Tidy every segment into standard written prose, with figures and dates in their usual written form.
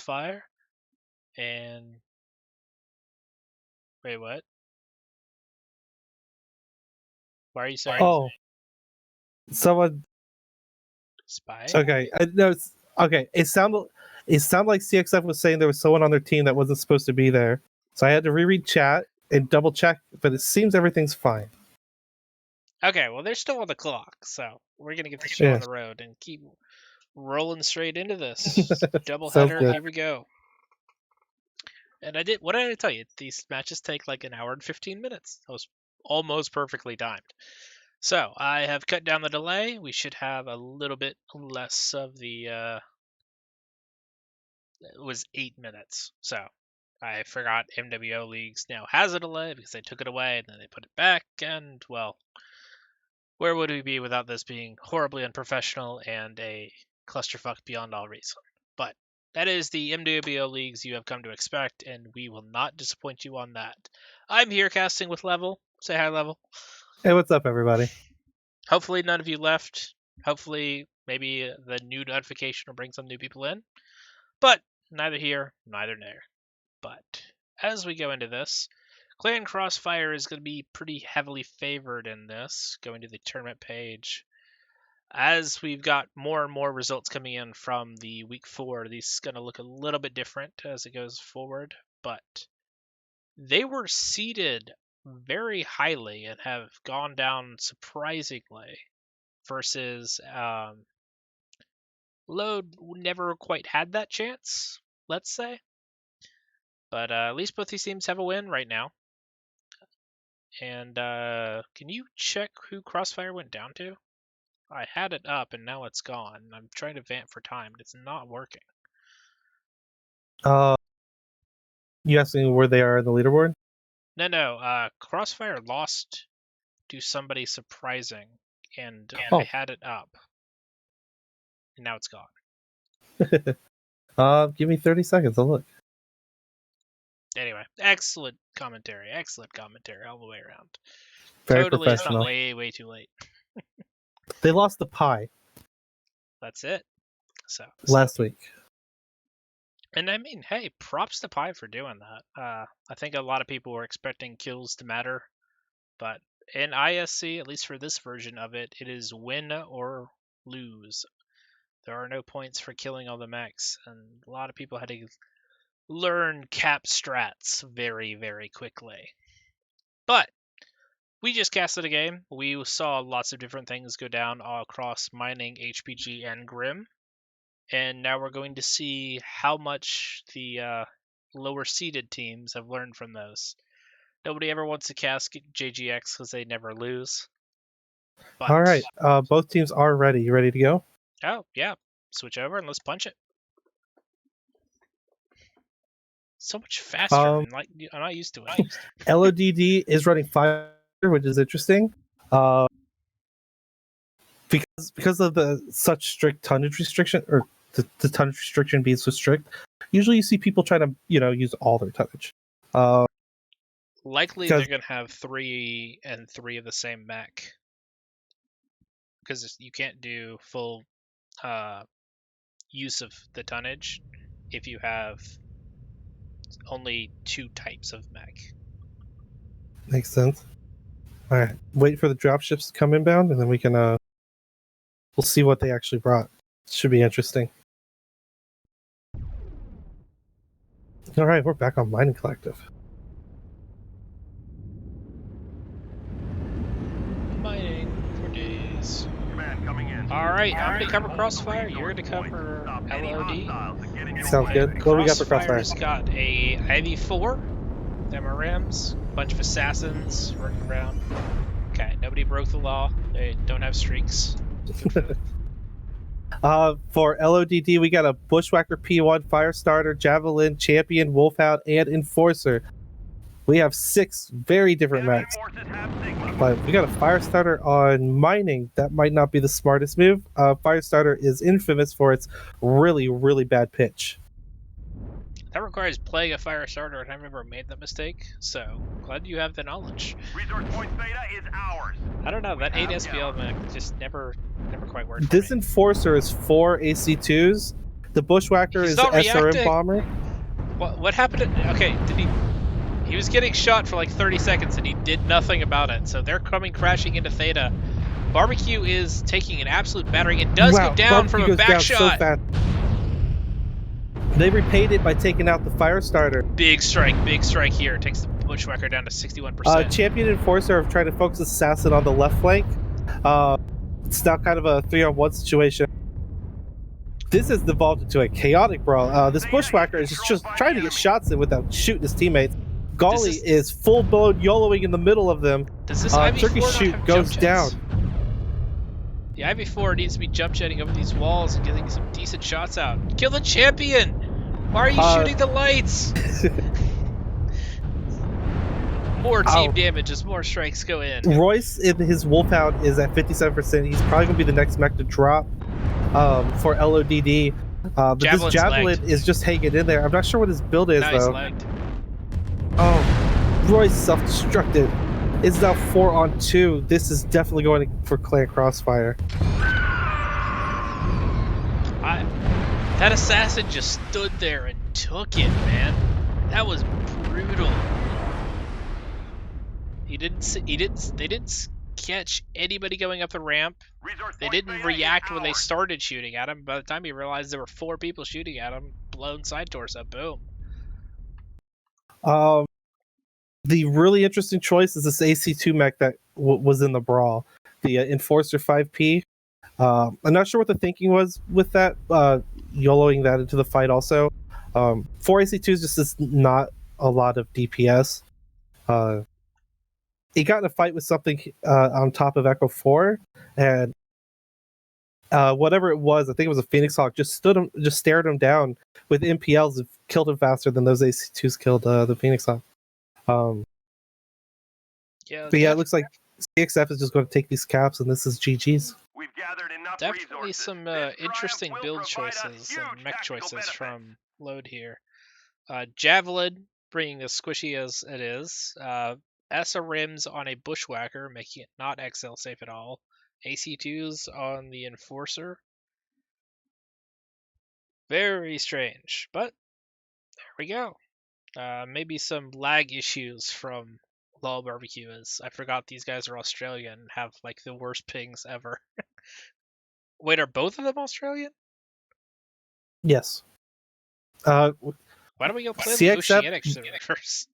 Crossfire. And wait, what? Why are you saying Oh, someone. spy? Okay, no, okay. It sounded like CXF was saying there was someone on their team that wasn't supposed to be there. So I had to reread chat and double check, but it seems everything's fine. Okay, well, they're still on the clock, so we're gonna get the show on the road and keep rolling straight into this double header. good. Here we go. And what did I tell you? These matches take like an hour and 15 minutes. That was almost perfectly timed. So I have cut down the delay. We should have a little bit less of the. It was 8 minutes. So I forgot MWO Leagues now has a delay because they took it away and then they put it back. And well, where would we be without this being horribly unprofessional and a clusterfuck beyond all reason? But that is the MWO Leagues you have come to expect, and we will not disappoint you on that. I'm here casting with Level. Say hi, Level. Hey, what's up, everybody? Hopefully none of you left. Hopefully maybe the new notification will bring some new people in. But neither here, neither there. But as we go into this, Clan Crossfire is going to be pretty heavily favored in this, going to the tournament page. As we've got more and more results coming in from the week 4, these is going to look a little bit different as it goes forward, but they were seeded very highly and have gone down surprisingly versus Load never quite had that chance, let's say. But at least both these teams have a win right now. And can you check who Crossfire went down to? I had it up and now it's gone. I'm trying to vamp for time, but it's not working. You asking where they are in the leaderboard? No. Crossfire lost to somebody surprising, and I had it up, and now it's gone. Give me 30 seconds. I'll look. Anyway, excellent commentary all the way around. Very totally, professional. It's not way too late. They lost the pie. That's it. So last week. And I mean, hey, props to Pi for doing that. I think a lot of people were expecting kills to matter, but in ISC, at least for this version of it, it is win or lose. There are no points for killing all the mechs, and a lot of people had to learn cap strats very, very quickly. But we just casted a game. We saw lots of different things go down all across mining, HPG, and Grim. And now we're going to see how much the lower seeded teams have learned from those. Nobody ever wants to cast JGX because they never lose. But... All right, both teams are ready. You ready to go? Oh, yeah. Switch over and let's punch it. So much faster. I'm not used to it. LODD is running fire, which is interesting. Because of the such strict tonnage restriction, or the tonnage restriction being so strict, usually you see people trying to use all their tonnage. Likely they're going to have 3 and 3 of the same mech. Because you can't do full use of the tonnage if you have only 2 types of mech. Makes sense. All right, wait for the dropships to come inbound, and then we can we'll see what they actually brought. Should be interesting. All right, we're back on Mining Collective. Mining for days. Coming in. All right, I'm going to cover Crossfire. You're going to cover LOD. Sounds good. What do we got for Crossfire? Crossfire's got a IV4, MRMs, a bunch of assassins running around. Okay, nobody broke the law. They don't have streaks. For LODD, we got a Bushwhacker P1, Firestarter, Javelin, Champion, Wolfhound, and Enforcer. We have 6 very different mechs. But we got a Firestarter on mining. That might not be the smartest move. Firestarter is infamous for its really, really bad pitch. That requires playing a Firestarter, and I've never made that mistake, so glad you have the knowledge. Resource point beta is ours. I don't know, that 8 SPL mech just never quite worked for This me. Enforcer is 4 AC2s The Bushwhacker He's is not SRM reacting. bomber. What happened? Okay, did he? He was getting shot for like 30 seconds and he did nothing about it. So they're coming crashing into Theta. Barbecue is taking an absolute battering. It does go down from a goes back down shot. so fast. They repaid it by taking out the fire starter. Big strike here. Takes the Bushwhacker down to 61%. Champion and Enforcer are trying to focus Assassin on the left flank. It's now kind of a 3-on-1 situation. This has devolved into a chaotic brawl. This Bushwhacker is just trying to get shots in without shooting his teammates. Golly is full-blown YOLOing in the middle of them. Does this Turkey IV4 shoot not have goes jump down. jets? The IV4 needs to be jump jetting over these walls and getting some decent shots out. Kill the champion! Why are you shooting the lights? More team damage as more strikes go in. Royce in his Wolfhound is at 57%. He's probably going to be the next mech to drop for LODD. But this Javelin is just hanging in there. I'm not sure what his build is, though. Lagged. Oh, Royce self-destructed. It's now 4-on-2. This is definitely going for Clan Crossfire. That assassin just stood there and took it, man. That was brutal. They didn't catch anybody going up the ramp. They didn't react when they started shooting at him. By the time he realized there were 4 people shooting at him, blown side torso, boom. The really interesting choice is this AC2 mech that was in the brawl, the Enforcer 5P. I'm not sure what the thinking was with that, YOLOing that into the fight also. 4 AC2s just is not a lot of DPS. He got in a fight with something on top of Echo 4, and whatever it was, I think it was a Phoenix Hawk, just stared him down with MPLs and killed him faster than those AC2s killed the Phoenix Hawk. It looks like CXF is just going to take these caps, and this is GG's. We've gathered enough Definitely resources. some interesting build choices and mech choices from Lodd here. Javelin, bringing as squishy as it is. SRMs on a Bushwhacker, making it not XL safe at all. AC2s on the Enforcer. Very strange, but there we go. Maybe some lag issues from Low Barbecue, as I forgot these guys are Australian and have like the worst pings ever. Wait, are both of them Australian? Yes. Why don't we go play the Oceanic server first?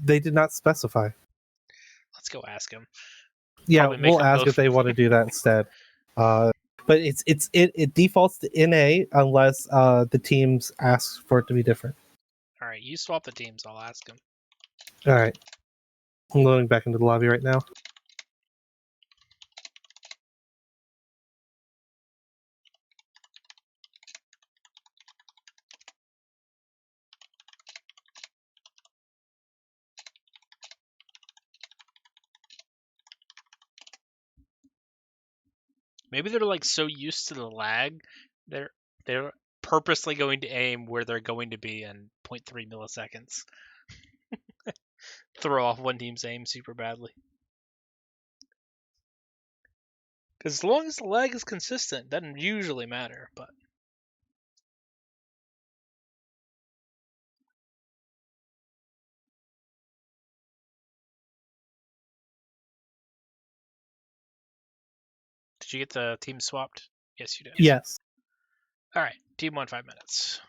They did not specify. Let's go ask him. Yeah, we'll ask if they want to do that instead. But it defaults to NA unless the teams ask for it to be different. All right, you swap the teams. I'll ask him. All right. I'm loading back into the lobby right now. Maybe they're like so used to the lag, they're purposely going to aim where they're going to be in 0.3 milliseconds. Throw off one team's aim super badly. Because as long as the lag is consistent, doesn't usually matter, but did you get the team swapped? Yes, you did. Yes. All right, team 1, 5 minutes.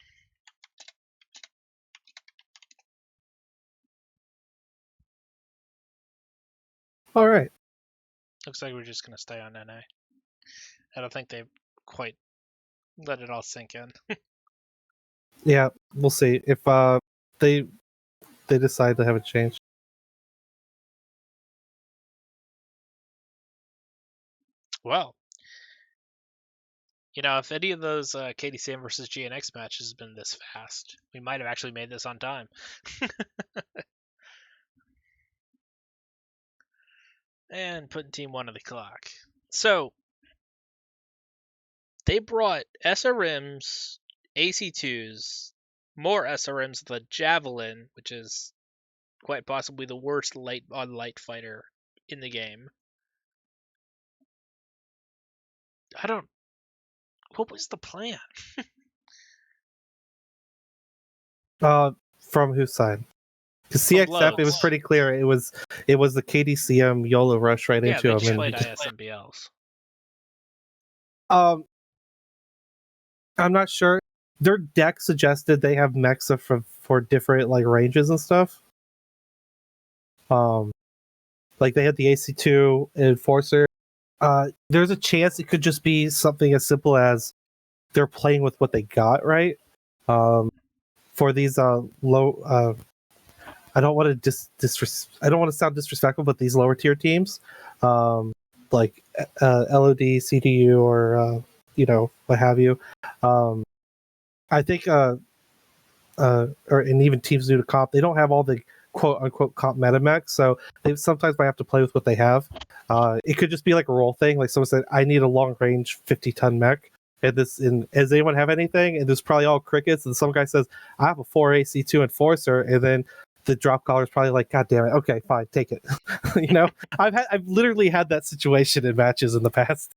All right. Looks like we're just gonna stay on NA. I don't think they've quite let it all sink in. Yeah, we'll see if they decide to have it changed. Well, you know, if any of those KDCM versus GNX matches has been this fast, we might have actually made this on time. And putting team 1 on the clock. So, they brought SRMs, AC2s, more SRMs, the Javelin, which is quite possibly the worst light fighter in the game. I don't What was the plan? From whose side? Because From CXF, it was Lodd's. pretty clear. It was the KDCM YOLO rush right Yeah, into they him. just And played ISMBLs. I'm not sure. Their deck suggested they have Mexa for different like ranges and stuff. Like they had the AC2 Enforcer. There's a chance it could just be something as simple as they're playing with what they got, right? For these low, I don't want to I don't want to sound disrespectful, but these lower tier teams, like LOD, CDU, or what have you, I think or and even teams new to comp, they don't have all the quote unquote comp meta mech, so they sometimes might have to play with what they have. It could just be like a role thing, like someone said, I need a long range 50-ton mech. And does anyone have anything? And there's probably all crickets. And some guy says, I have a 4 AC2 Enforcer, and then the drop caller is probably like, God damn it, okay, fine, take it. I've literally had that situation in matches in the past.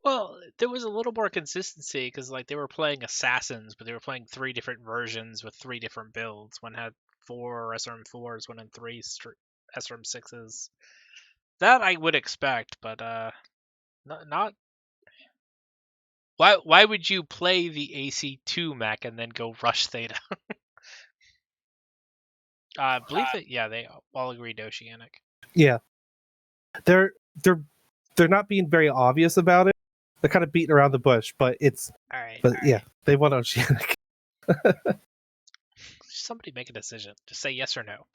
Well, there was a little more consistency because like they were playing assassins, but they were playing 3 different versions with 3 different builds. One had 4 SRM4s, one had 3 SRM6s. That I would expect, but not. Why would you play the AC2 mech and then go rush Theta? I believe that they all agreed Oceanic. Yeah, they're not being very obvious about it. They're kind of beating around the bush, but yeah, they want Oceanic. Somebody make a decision. Just say yes or no.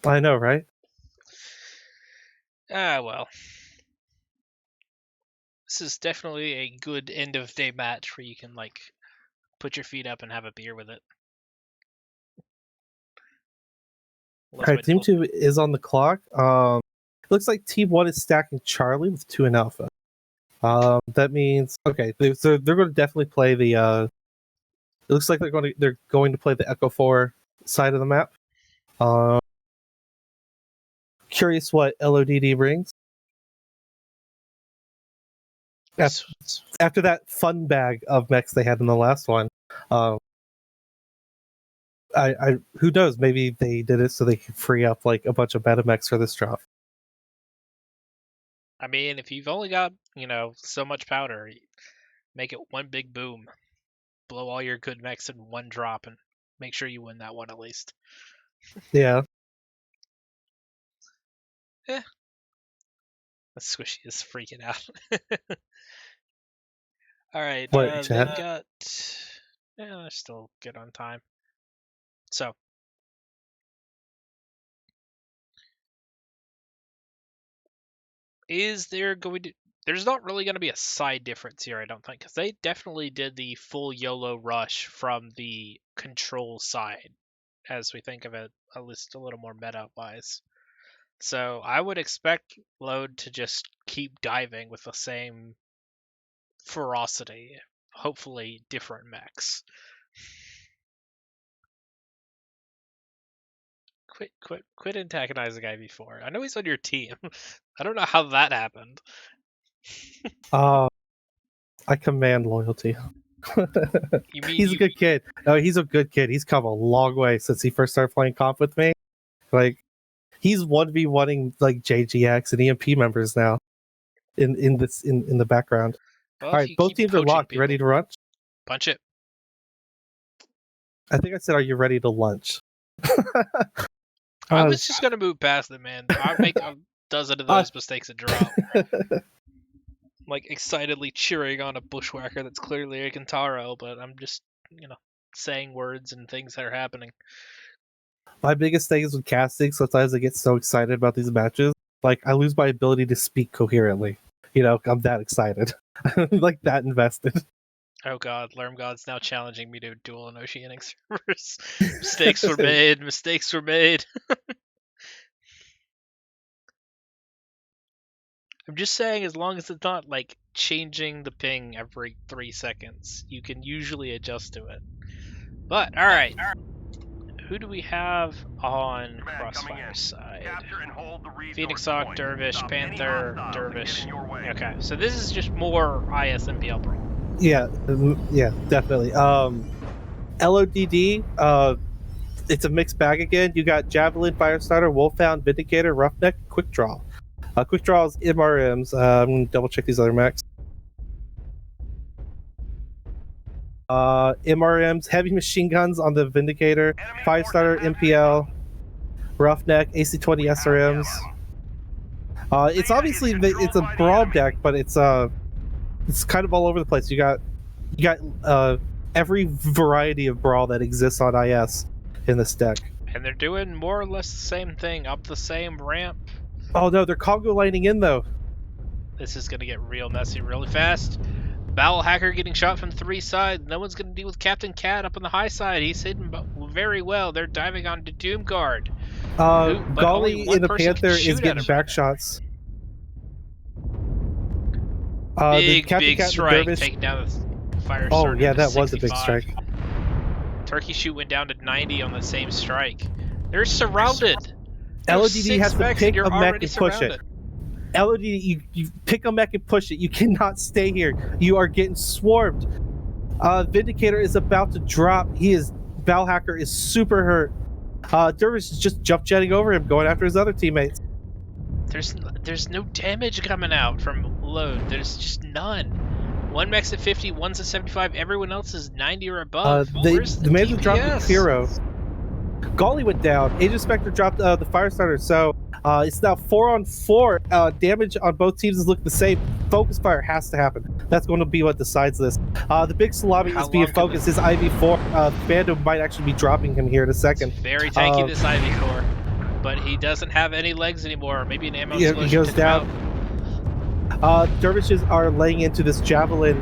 I know, right? Well. This is definitely a good end of day match where you can like put your feet up and have a beer with it. All right, Team 2 is on the clock. It looks like Team 1 is stacking Charlie with 2 and Alpha. That means so they're going to definitely play the. It looks like they're going to play the Echo 4 side of the map. Curious what LODD brings. After that fun bag of mechs they had in the last one, I who knows? Maybe they did it so they could free up like a bunch of meta mechs for this drop. I mean, if you've only got so much powder, make it one big boom, blow all your good mechs in one drop, and make sure you win that one at least. Yeah. The Squishy is freaking out. All right, they've got. Yeah, they're still good on time. So. Is there going to... There's not really going to be a side difference here, I don't think, because they definitely did the full YOLO rush from the control side, as we think of it, at least a little more meta-wise. So I would expect Load to just keep diving with the same ferocity, hopefully different mechs. Quit antagonizing the guy before. I know he's on your team. I don't know how that happened. I command loyalty. He's a good kid. No, he's a good kid. He's come a long way since he first started playing comp with me. Like, he's 1v1ing like JGX and EMP members now. In the background. Well, all right, both teams are locked. You ready to lunch? Punch it. I think I said, "Are you ready to lunch?" I was just gonna move past it, man. I'd make a dozen of those mistakes at drop. Like excitedly cheering on a bushwhacker that's clearly a Kentaro, but I'm just, saying words and things that are happening. My biggest thing is with casting. Sometimes I get so excited about these matches, like I lose my ability to speak coherently. I'm that excited, like that invested. Oh god, Lerm God's now challenging me to duel in Oceanic servers. Mistakes were made. Mistakes were made. I'm just saying, as long as it's not like changing the ping every 3 seconds, you can usually adjust to it. But all right, who do we have on Command coming Crossfire in. side? Capture and hold the resource Phoenix Hawk, point. Dervish, Stop any Panther, hostiles that Dervish. get in your way. Okay, so this is just more ISMPL brawl. Yeah, definitely. LODD, it's a mixed bag again. You got Javelin, Firestarter, Wolfhound, Vindicator, Roughneck, Quick Draw. Quick Draw is MRMs. I'm gonna double check these other mechs. MRMs, heavy machine guns on the Vindicator, Enemy Firestarter, forces have MPL, Roughneck, AC-20 SRMs. It's obviously it's a brawl deck, but it's kind of all over the place. You got every variety of brawl that exists on IS in this deck. And they're doing more or less the same thing, up the same ramp. Oh no, they're Congo lining in though. This is gonna get real messy really fast. Battle Hacker getting shot from 3 sides. No one's gonna deal with Captain Cat up on the high side. He's hidden very well. They're diving onto Doom Guard. Golly in the Panther is getting back shots. Big Captain Cat strike Dervish... taking down the fire. Oh yeah, that 65. was a big strike. Turkey Shoot went down to 90 on the same strike. They're surrounded. LODD has to pick a mech and push surrounded. it. LODD, you pick a mech and push it. You cannot stay here. You are getting swarmed. Vindicator is about to drop. Battle Hacker is super hurt. Dervish is just jump jetting over him, going after his other teammates. There's no damage coming out from Load. There's just none. One mech's at 50, one's at 75. Everyone else is 90 or above. Where's the Mesa dropped the DPS? hero. Golly went down. Agent Spectre dropped the Firestarter, so it's now 4-on-4. Damage on both teams is looking the same. Focus fire has to happen. That's going to be what decides this. The big salami is being focused. His IV4. Bando might actually be dropping him here in a second. It's very tanky, this IV4. But he doesn't have any legs anymore. Maybe an ammo Yeah, he goes down. Dervishes are laying into this Javelin.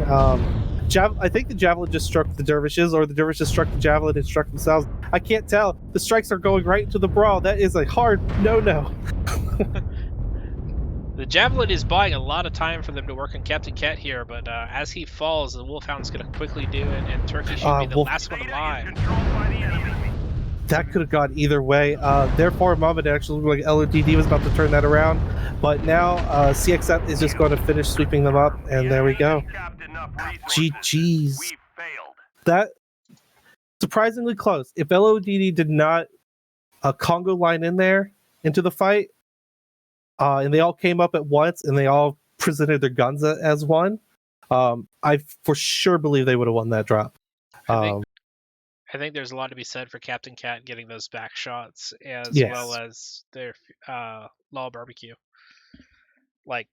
I think the Javelin just struck the Dervishes, or the Dervishes struck the Javelin and struck themselves. I can't tell. The strikes are going right into the brawl. That is a hard no-no. The Javelin is buying a lot of time for them to work on Captain Cat here, but as he falls, the Wolfhound's going to quickly do it, and Turkey should be the last one alive. That could have gone either way. Therefore, a moment, it actually looked like LODD was about to turn that around. But now, CXF is just going to finish sweeping them up, and there we go. GG's. That surprisingly close. If LODD did not Congo line in there into the fight, and they all came up at once, and they all presented their guns as one, I for sure believe they would have won that drop. I think there's a lot to be said for Captain Cat getting those back shots, as well as their Law Barbecue. Like,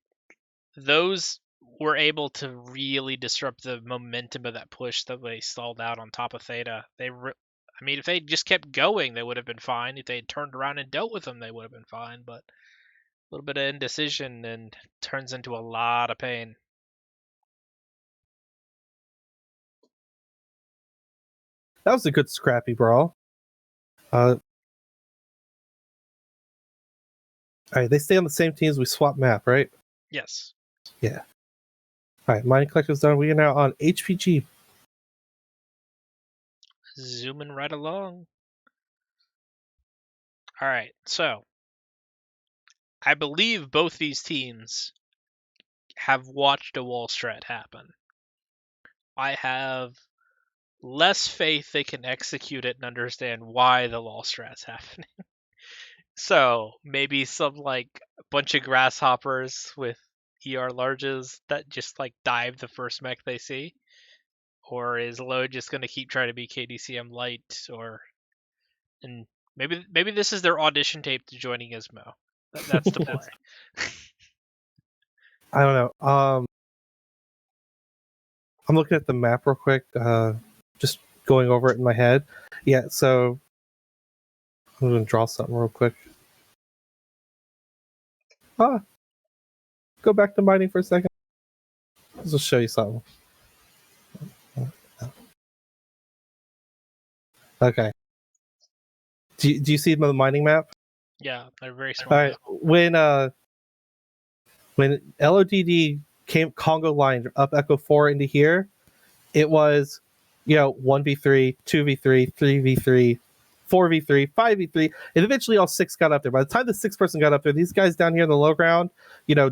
those were able to really disrupt the momentum of that push that they stalled out on top of Theta. I mean, if they just kept going, they would have been fine. If they had turned around and dealt with them, they would have been fine. But a little bit of indecision and turns into a lot of pain. That was a good scrappy brawl. Alright, they stay on the same teams. We swap map, right? Yes. Yeah. Alright, Mining Collector's done. We are now on HPG. Zooming right along. Alright, so I believe both these teams have watched a wall strat happen. I have less faith they can execute it and understand why the wall strat's happening. So maybe some like bunch of grasshoppers with ER larges that just like dive the first mech they see, or is Load just gonna keep trying to be KDCM light, and maybe this is their audition tape to joining Ismo. That's the play. I don't know. I'm looking at the map real quick. Just going over it in my head. Yeah, so I'm gonna draw something real quick. Go back to mining for a second. I'll just show you something. Okay. Do you see the mining map? Yeah, they're very small. All right. When LODD came Congo line up Echo 4 into here, it was 1v3, 2v3, 3v3, 4v3, 5v3, and eventually all 6 got up there. By the time the 6th person got up there, these guys down here in the low ground,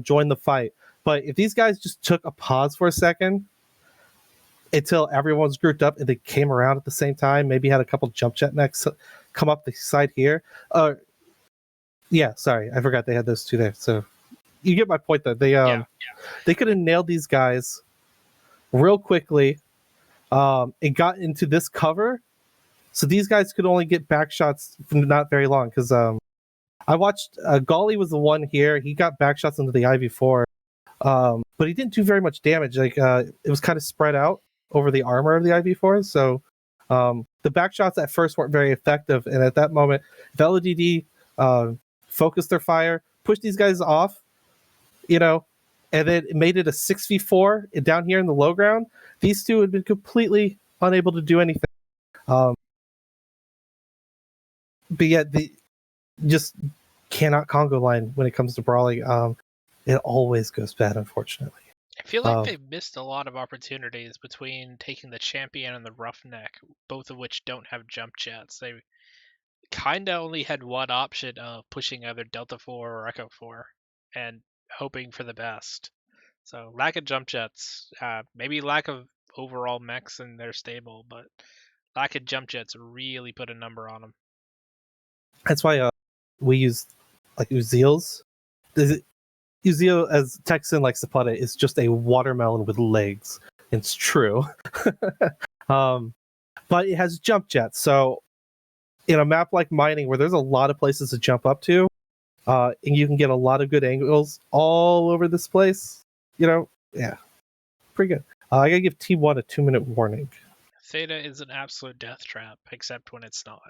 joined the fight. But if these guys just took a pause for a second until everyone's grouped up and they came around at the same time, maybe had a couple jump jet mechs come up the side here. Yeah, sorry, I forgot they had those two there. So you get my point, though. They could have nailed these guys real quickly and got into this cover. So these guys could only get back shots for not very long. Because I watched Golly was the one here. He got back shots into the IV4. But he didn't do very much damage. Like it was kind of spread out over the armor of the IV4. So the back shots at first weren't very effective. And at that moment, if LODD focused their fire, pushed these guys off, and then made it a 6v4 down here in the low ground, these two had been completely unable to do anything. But yet they just cannot Congo line when it comes to brawling. It always goes bad, unfortunately. I feel like they missed a lot of opportunities between taking the champion and the roughneck, both of which don't have jump jets. They kind of only had one option of pushing either Delta 4 or Echo 4 and hoping for the best. So lack of jump jets, maybe lack of overall mechs in their stable, but lack of jump jets really put a number on them. That's why we use like Uziel's. Uziel, as Texan likes to put it, is just a watermelon with legs. It's true. But it has jump jets. So in a map like mining, where there's a lot of places to jump up to, and you can get a lot of good angles all over this place, yeah, pretty good. I gotta give T1 a 2-minute warning. Theta is an absolute death trap, except when it's not.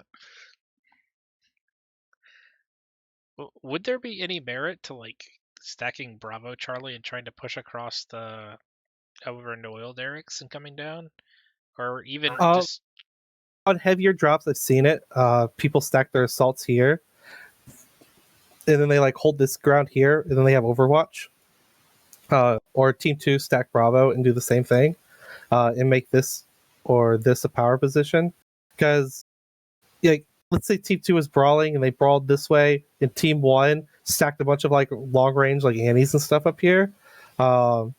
Would there be any merit to stacking Bravo Charlie and trying to push across the over into oil derricks and coming down, or even just on heavier drops? I've seen it. People stack their assaults here, and then they hold this ground here, and then they have Overwatch. Or Team 2 stack Bravo and do the same thing, and make this or this a power position. Because, let's say Team 2 is brawling and they brawled this way, and Team 1 stacked a bunch of long range Annies and stuff up here. No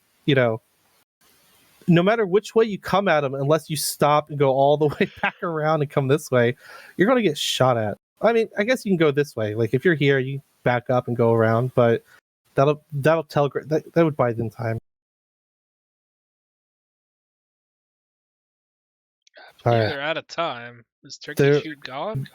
matter which way you come at them, unless you stop and go all the way back around and come this way, you're going to get shot at. I mean, I guess you can go this way. If you're here, you back up and go around, but that'll telegraph that would buy them time. They're out of time. Is Turkey Shoot gone?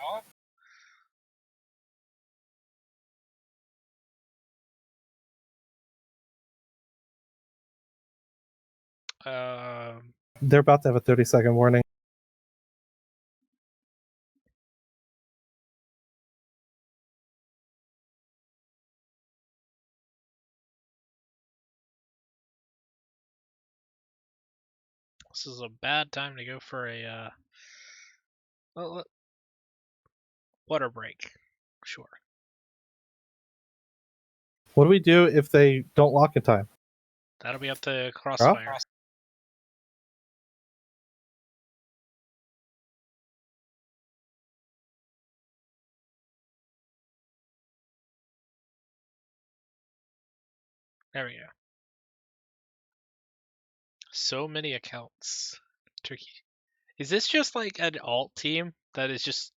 They're about to have a 30-second warning. This is a bad time to go for a water break. Sure. What do we do if they don't lock in time? That'll be up to Crossfire. Oh. There we go. So many accounts. Turkey. Is this just an alt team that is just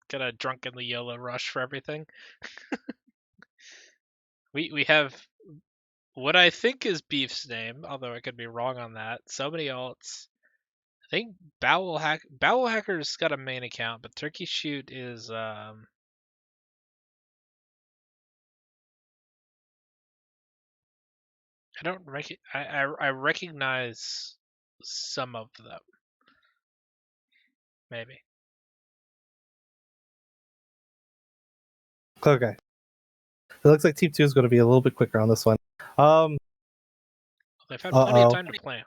gonna drunkenly YOLO rush for everything? we have what I think is Beef's name, although I could be wrong on that. So many alts. I think Bowel Hacker's got a main account, but Turkey Shoot is I recognize some of them. Maybe. Okay. It looks like Team 2 is going to be a little bit quicker on this one. They've had plenty of time to plan.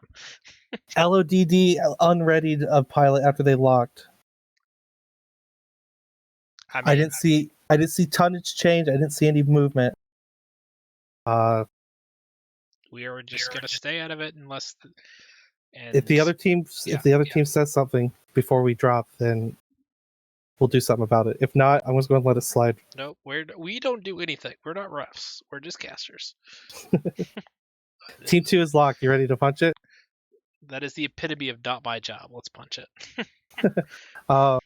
LODD unreadied a pilot after they locked. I didn't see tonnage change. I didn't see any movement. We are just gonna stay out of it unless. If the other team says something before we drop, then we'll do something about it. If not, I'm just going to let it slide. Nope, we don't do anything. We're not refs. We're just casters. Team 2 is locked. You ready to punch it? That is the epitome of not my job. Let's punch it. Well,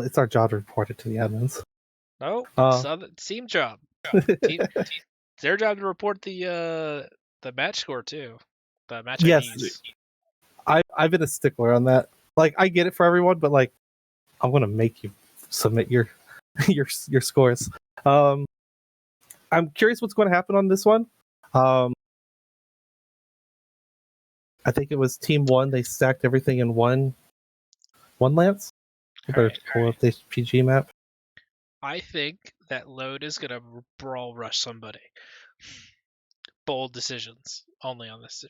it's our job to report it to the admins. No, team job. It's their job to report the match score too. The match IDs. I've been a stickler on that. Like, I get it for everyone, but like, I'm gonna make you submit your your scores. I'm curious what's going to happen on this one. I think it was Team 1. They stacked everything in one lance. I better pull up this PG map. I think that Load is gonna brawl rush somebody. Bold decisions only on this.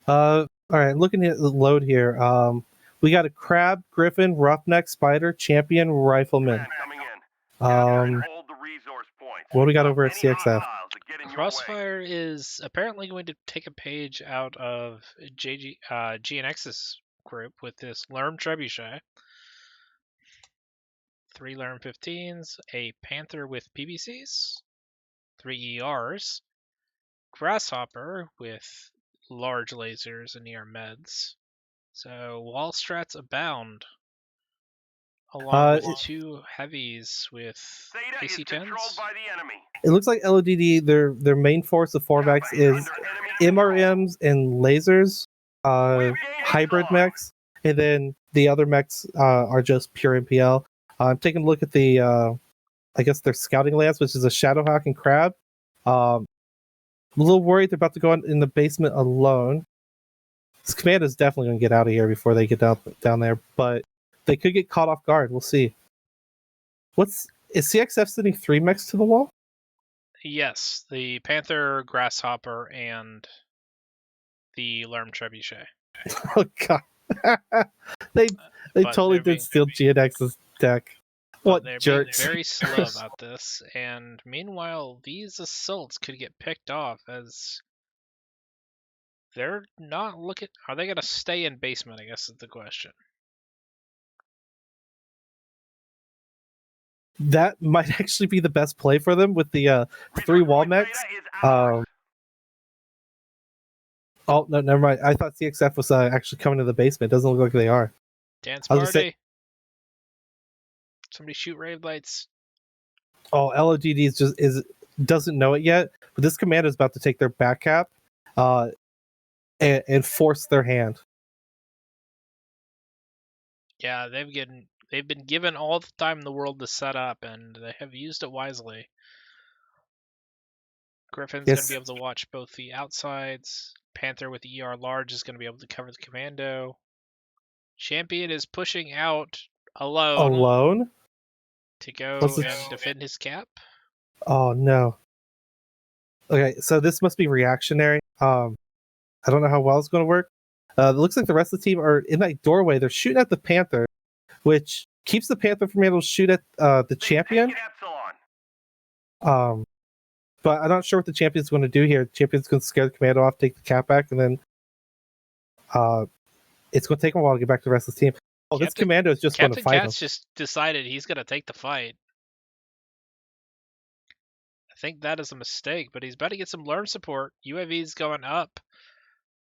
All right, looking at the load here. We got a Crab, Griffin, Roughneck, Spider, Champion, Rifleman. What do we got over at CXF? Crossfire is apparently going to take a page out of GNX's group with this Lerm Trebuchet, 3 Lerm 15s, a Panther with PBCs, 3 ERs, Grasshopper with large lasers and ER meds. So wall strats abound, along with 2 heavies with AC-10s. It looks like LODD, their main force of 4 mechs is MRMs and lasers, hybrid mechs, and then the other mechs are just pure MPL. I'm taking a look at the, I guess their scouting lance, which is a Shadowhawk and Crab. I'm a little worried they're about to go in the basement alone. This command is definitely going to get out of here before they get down there, but they could get caught off guard. We'll see. Is CXF sending 3 mechs to the wall? Yes, the Panther, Grasshopper, and the Lerm Trebuchet. Oh god, they totally did steal GNX's deck. What jerks! Being very slow about this, and meanwhile, these assaults could get picked off as they're not looking. Are they going to stay in basement? I guess is the question. That might actually be the best play for them with the 3 wall mechs. Oh no, never mind. I thought CXF was actually coming to the basement. It doesn't look like they are. Dance party. Somebody shoot rave lights. Oh, LODD doesn't know it yet, but this commander is about to take their back cap, and force their hand. Yeah, they've been given all the time in the world to set up, and they have used it wisely. Griffin's going to be able to watch both the outsides. Panther with the ER large is going to be able to cover the commando. Champion is pushing out alone to go and defend his cap. Oh no. Okay, so this must be reactionary. I don't know how well it's going to work. It looks like the rest of the team are in that doorway. They're shooting at the Panther, which keeps the Panther from being able to shoot at the Champion. But I'm not sure what the Champion's going to do here. The Champion's going to scare the commando off, take the cap back, and then it's going to take him a while to get back to the rest of the team. Oh, this commando is just going to fight him. Captain Cat's just decided he's going to take the fight. I think that is a mistake, but he's about to get some Lerm support. UAV's going up.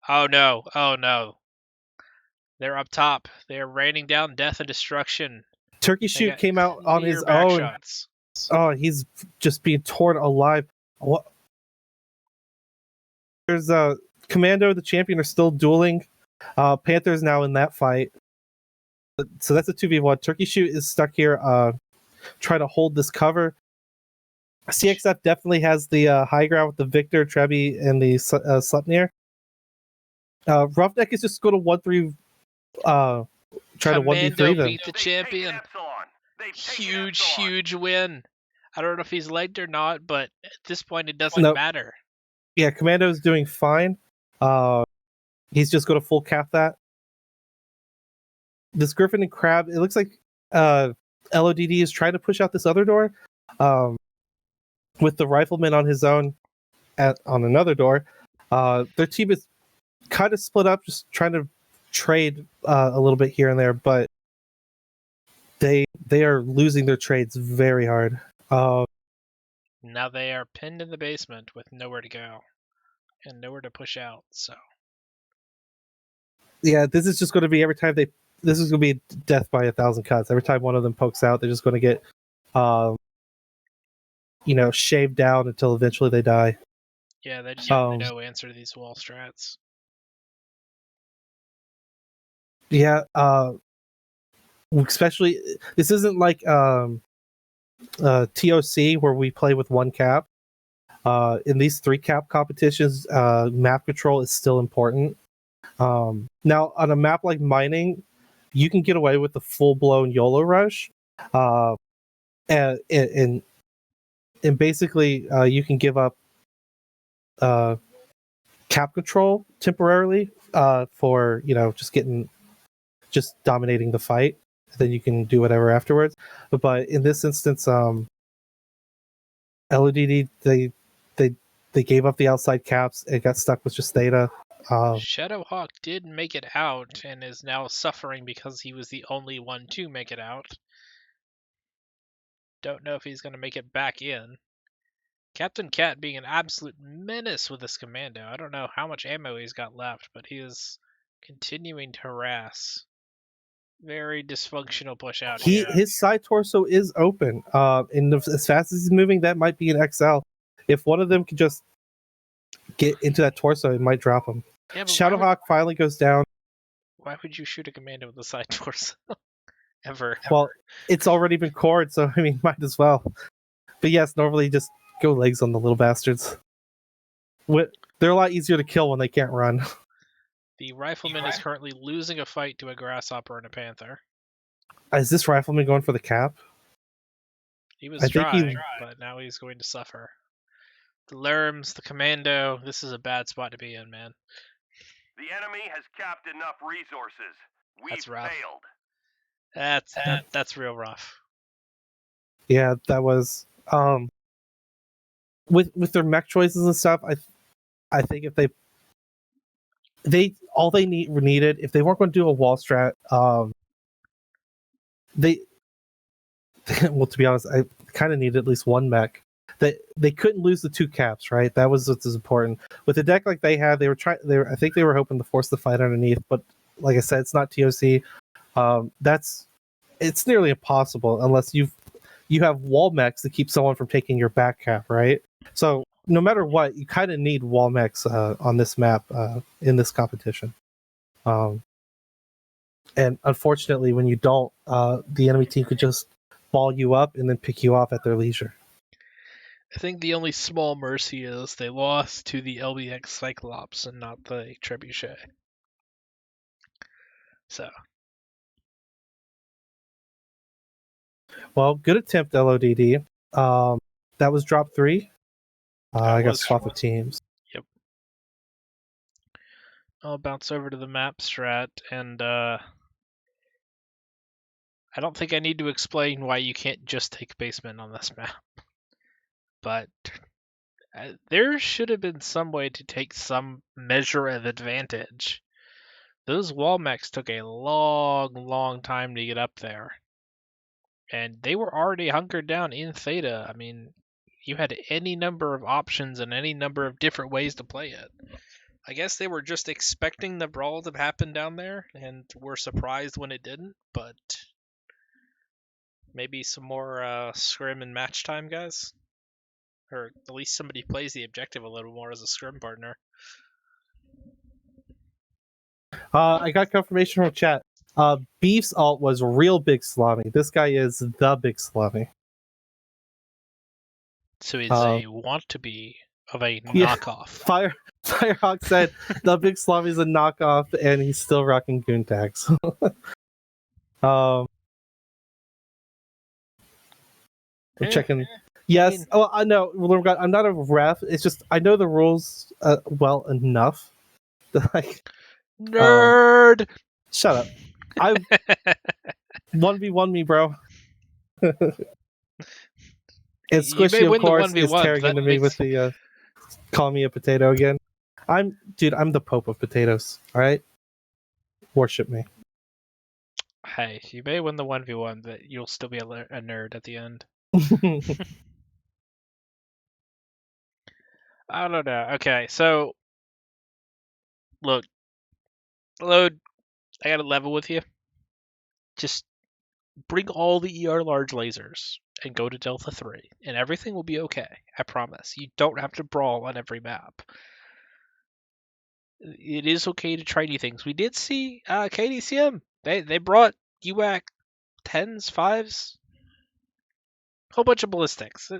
Oh no, oh no. They're up top. They're raining down death and destruction. Turkey Shoot came out on his own. Shots. Oh, he's just being torn alive. What? There's Commando, the Champion are still dueling. Panther's now in that fight. So that's a 2v1. Turkey Shoot is stuck here trying to hold this cover. CXF definitely has the high ground with the Victor, Trebi, and the Sleipnir. Roughneck is just going to 1-3 try to 1v3 them. Beat the Champion. Huge win. I don't know if he's legged or not, but at this point it doesn't matter. Yeah, Commando is doing fine. He's just going to full cap that. This Griffin and Crab, it looks like LODD is trying to push out this other door with the Rifleman on his own on another door. Their team is kind of split up, just trying to trade a little bit here and there, but they are losing their trades very hard. Now they are pinned in the basement with nowhere to go and nowhere to push out. So yeah, this is just going to be every time this is going to be death by 1,000 cuts. Every time one of them pokes out, they're just going to get, shaved down until eventually they die. yeah, they just have no answer to these wall strats. Yeah, especially this isn't like TOC where we play with one cap. In these 3 cap competitions, map control is still important. Now, on a map like mining, you can get away with the full-blown YOLO rush, and basically you can give up cap control temporarily for just dominating the fight. Then you can do whatever afterwards. But in this instance, LODD they gave up the outside caps and got stuck with just Theta. Shadowhawk did make it out and is now suffering because he was the only one to make it out. Don't know if he's going to make it back in. Captain Cat being an absolute menace with this commando. I don't know how much ammo he's got left, but he is continuing to harass. Very dysfunctional push out here. His side torso is open. And as fast as he's moving, that might be an XL. If one of them could just get into that torso, it might drop him. Yeah, Shadowhawk finally goes down. Why would you shoot a commando with a side torso? Ever? Well, it's already been cored, so I mean, might as well. But yes, normally just go legs on the little bastards. They're a lot easier to kill when they can't run. The rifleman is currently losing a fight to a grasshopper and a panther. Is this rifleman going for the cap? He was trying, but now he's going to suffer. The Lerms, the commando, this is a bad spot to be in, man. The enemy has capped enough resources. We've failed. That's real rough. Yeah, that was with their mech choices and stuff. I think if they all they needed, if they weren't going to do a wall strat, they well, to be honest, I kind of needed at least one mech. They couldn't lose the 2 caps, right? That was what's important. With a deck like they had, I think they were hoping to force the fight underneath, but like I said, it's not TOC. It's nearly impossible unless you have wall mechs to keep someone from taking your back cap, right? So no matter what, you kind of need wall mechs on this map in this competition. And unfortunately, when you don't, the enemy team could just ball you up and then pick you off at their leisure. I think the only small mercy is they lost to the LBX Cyclops and not the Trebuchet. So. Well, good attempt, LODD. That was drop 3. I got swap of teams. Yep. I'll bounce over to the map strat, and I don't think I need to explain why you can't just take basement on this map. But there should have been some way to take some measure of advantage. Those wall mechs took a long time to get up there. And they were already hunkered down in Theta. I mean, you had any number of options and any number of different ways to play it. I guess they were just expecting the brawl to happen down there and were surprised when it didn't, but maybe some more scrim and match time, guys? Or at least somebody plays the objective a little more as a scrim partner. I got confirmation from chat. Beef's alt was real Big Salami. This guy is the Big Salami. So he's a want-to-be of a knockoff. Yeah, Firehawk said the Big Salami is a knockoff, and he's still rocking goon tags. I'm checking. Yes. I mean, oh, I know. I'm not a ref. It's just I know the rules well enough. Like, nerd. Shut up. I 1v1 me, bro. And Squishy, of course, is tearing into me with the call me a potato again. I'm the Pope of potatoes. All right. worship me. Hey, you may win the 1v1, but you'll still be a nerd at the end. I don't know. Okay, so look, Load, I got to level with you. Just bring all the ER large lasers and go to Delta 3, and everything will be okay. I promise. You don't have to brawl on every map. It is okay to try new things. We did see KDCM. They brought UAC 10s, 5s, whole bunch of ballistics,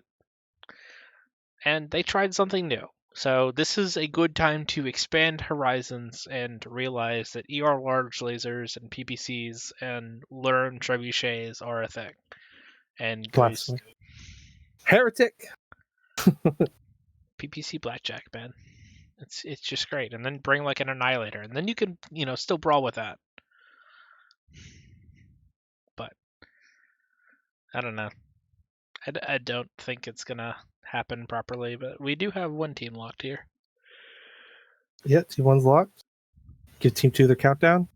and they tried something new. So this is a good time to expand horizons and realize that ER large lasers and PPCs and learn trebuchets are a thing. And Blasphemy. Heretic. PPC blackjack, man. It's just great. And then bring like an annihilator, and then you can still brawl with that. But I don't know. I don't think it's gonna happen properly. But we do have one team locked here. Yeah, Team 1's locked. Give Team 2 their countdown.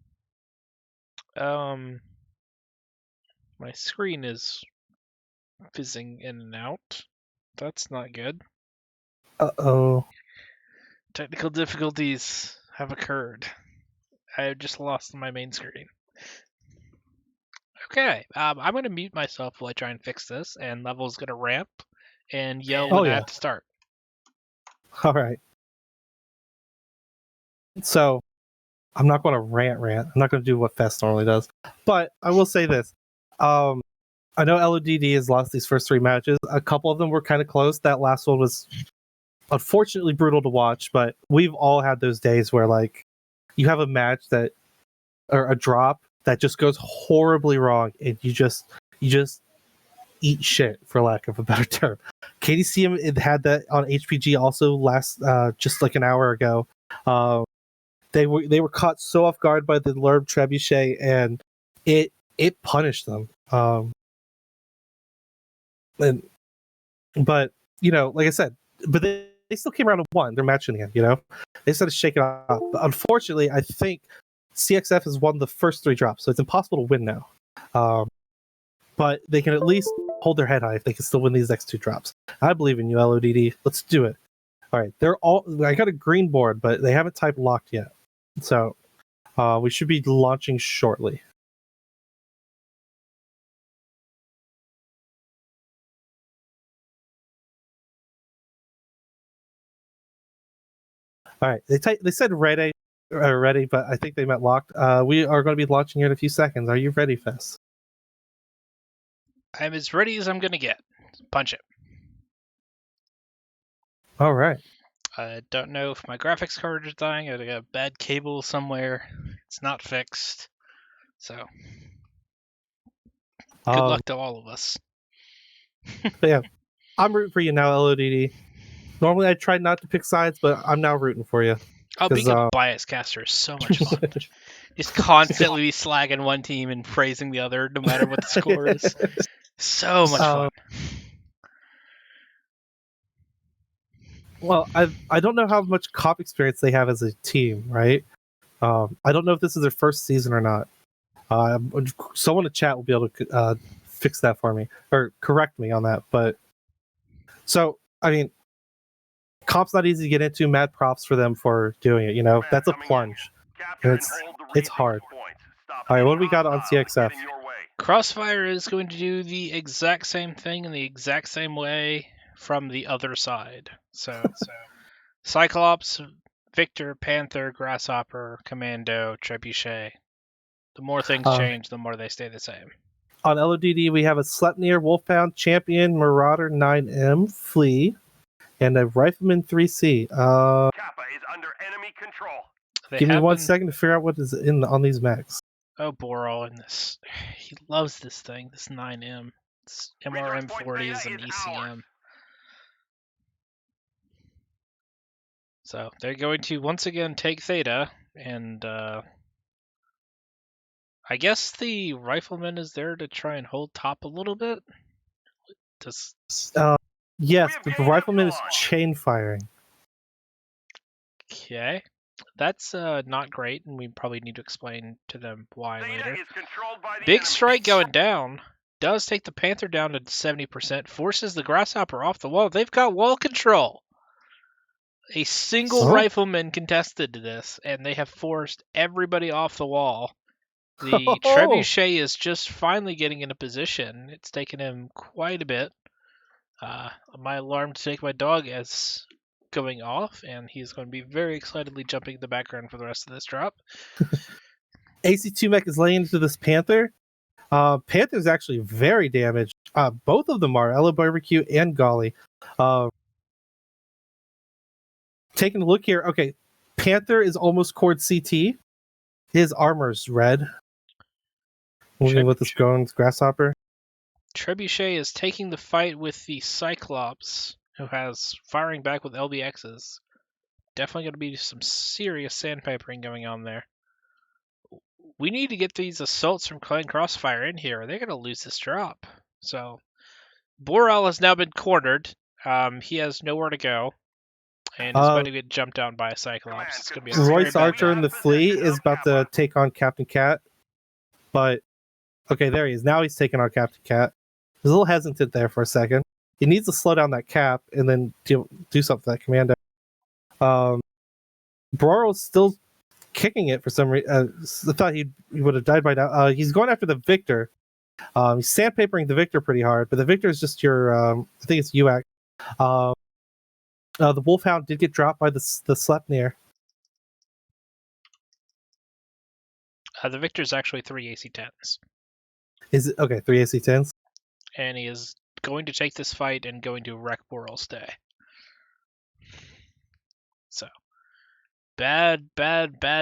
My screen is fizzing in and out. That's not good. Uh-oh. Technical difficulties have occurred. I just lost my main screen. Okay, I'm going to mute myself while I try and fix this, and Level's going to ramp and yell when I have to start. All right. So, I'm not going to rant. I'm not going to do what Fest normally does. But I will say this. I know LODD has lost these first 3 matches. A couple of them were kind of close. That last one was unfortunately brutal to watch, but we've all had those days where, like, you have a match that, or a drop that just goes horribly wrong, and you just eat shit, for lack of a better term. KDCM had that on HPG also last just like an hour ago. They were caught so off guard by the Lerb Trebuchet, and it punished them. But like I said, but they still came around and won. They're matching again. They just had to shake it off. But unfortunately, I think CXF has won the first 3 drops, so it's impossible to win now. But they can at least hold their head high if they can still win these next 2 drops. I believe in you, LODD. Let's do it. All right, I got a green board, but they haven't typed locked yet. So we should be launching shortly. All right, they said ready, but I think they meant locked. We are going to be launching here in a few seconds. Are you ready, Fess? I'm as ready as I'm going to get. Punch it. All right. I don't know if my graphics card is dying. I got a bad cable somewhere. It's not fixed. So, good luck to all of us. But yeah, I'm rooting for you now, LODD. Normally I try not to pick sides, but I'm now rooting for you. Oh, being a bias caster is so much fun. Just constantly slagging one team and praising the other, no matter what the score is. So much fun. Well, I don't know how much cop experience they have as a team, right? I don't know if this is their first season or not. Someone in chat will be able to fix that for me or correct me on that. But so, I mean, comp's not easy to get into. Mad props for them for doing it. That's a plunge. And it's hard. All right, what do we got on CXF? Crossfire is going to do the exact same thing in the exact same way from the other side. So Cyclops, Victor, Panther, Grasshopper, Commando, Trebuchet. The more things change, the more they stay the same. On LODD, we have a Sleipnir, Wolfhound, Champion, Marauder 9M, Flea, and a Rifleman 3C. Kappa is under enemy control. Give me 1 second to figure out what is on these mechs. Oh, Boral in this. He loves this thing, this 9M. It's MRM40s and ECM. So they're going to once again take Theta, and I guess the Rifleman is there to try and hold top a little bit. Yes, the Rifleman is chain firing. Okay. That's not great, and we probably need to explain to them why Zeta later. is controlled by the Big enemy. strike going down. Does take the Panther down to 70%, forces the Grasshopper off the wall. They've got wall control. A single rifleman contested this, and they have forced everybody off the wall. The Trebuchet is just finally getting into position. It's taken him quite a bit. My alarm to take my dog is going off, and he's going to be very excitedly jumping in the background for the rest of this drop. AC2 mech is laying into this Panther. Panther's actually very damaged. Both of them are, Ella Barbecue and Golly. Taking a look here, okay, Panther is almost cord CT. His armor's red. Moving with this going Grasshopper. Trebuchet is taking the fight with the Cyclops, who has firing back with LBXs. Definitely going to be some serious sandpapering going on there. We need to get these assaults from Clan Crossfire in here, or they're going to lose this drop. So, Borel has now been cornered. He has nowhere to go, and is about to get jumped down by a Cyclops. It's going to be a Royce Archer in the Flea is about to take on Captain Cat, but okay, there he is. Now he's taking on Captain Cat. He's a little hesitant there for a second. He needs to slow down that cap and then do something to that commando. Borel's still kicking it for some reason. I thought he would have died by now. He's going after the Victor. He's sandpapering the Victor pretty hard, but the Victor is just your, I think it's UAC. The Wolfhound did get dropped by the Sleipnir. The Victor's actually 3 AC-10s. Is it? Okay, 3 AC-10s. And he is going to take this fight and going to wreck Borel's day. So, bad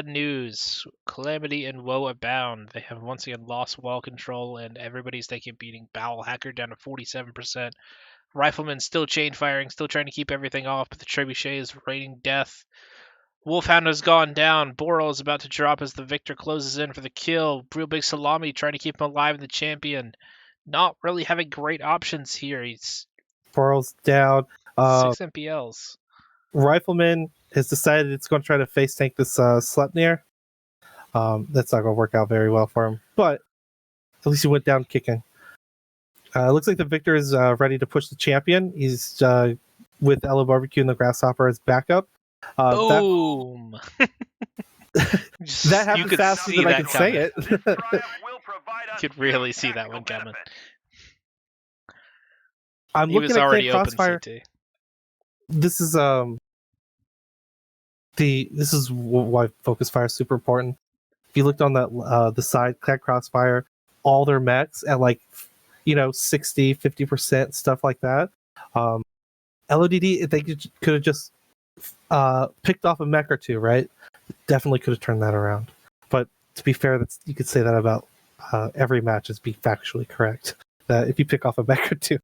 news. Calamity and woe abound. They have once again lost wall control, and everybody's taking beating. Bowel Hacker down to 47%. Rifleman still chain firing, still trying to keep everything off, but the Trebuchet is raining death. Wolfhound has gone down. Borel is about to drop as the Victor closes in for the kill. Real Big Salami trying to keep him alive in the champion. Not really having great options here. He's Borel's down. 6 MPLs. Rifleman has decided it's going to try to face tank this Sleipnir. That's not going to work out very well for him, but at least he went down kicking. It looks like the Victor is ready to push the champion. He's with Ella Barbecue and the Grasshopper as backup. Boom! That happened faster than I could say it. You could really see that one coming. I'm looking at already Clan Crossfire. CT. This is why focus fire is super important. If you looked on that the side, Clan Crossfire, all their mechs at 60, 50%, stuff like that. LODD, if they could have just picked off a mech or two, right? Definitely could have turned that around. But to be fair, you could say that about every match is be factually correct. That if you pick off a mech or two,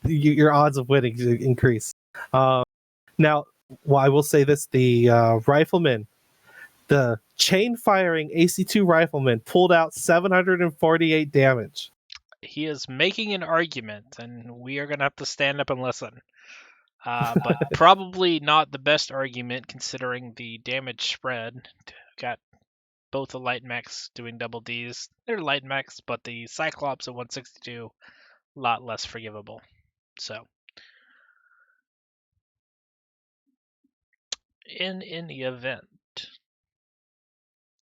your odds of winning increase. Now, I will say this: the rifleman, the chain firing AC2 rifleman, pulled out 748 damage. He is making an argument, and we are going to have to stand up and listen. But probably not the best argument considering the damage spread. Got both the light mechs doing double Ds. They're light mechs, but the Cyclops at 162, a lot less forgivable. So, in any event,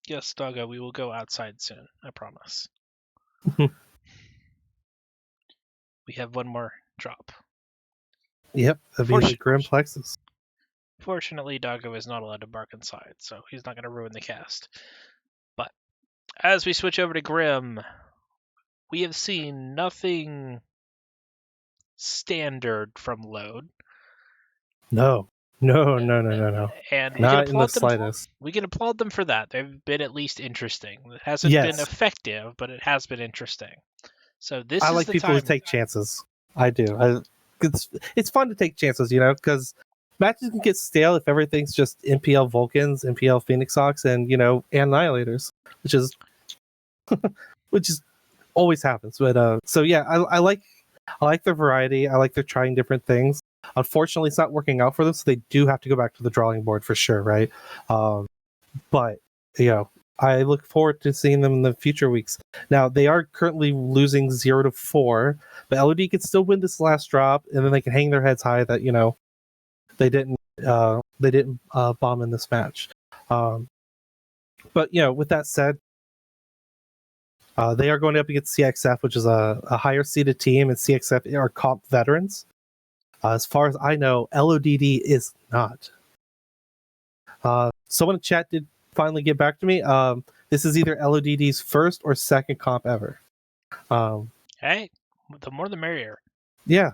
yes, Doggo, we will go outside soon. I promise. We have one more drop. Yep, that'd be the Grim Plexus. Fortunately, Doggo is not allowed to bark inside, so he's not going to ruin the cast. But as we switch over to Grim, we have seen nothing standard from Lodd. No. And not in the slightest. We can applaud them for that. They've been at least interesting. It hasn't been effective, but it has been interesting. So this I is like the people time... who take chances. I do. It's fun to take chances, because matches can get stale if everything's just MPL Vulcans, MPL Phoenix Hawks, and Annihilators, which is always happens. But so yeah, I like the variety. I like they're trying different things. Unfortunately, it's not working out for them, so they do have to go back to the drawing board for sure, right? But I look forward to seeing them in the future weeks. Now they are currently losing 0-4, but LOD can still win this last drop, and then they can hang their heads high that they didn't bomb in this match. But with that said, they are going up against CXF, which is a higher seeded team, and CXF are comp veterans. As far as I know, LODD is not. Someone in chat did finally get back to me. This is either LODD's first or second comp ever. Hey, the more the merrier. Yeah.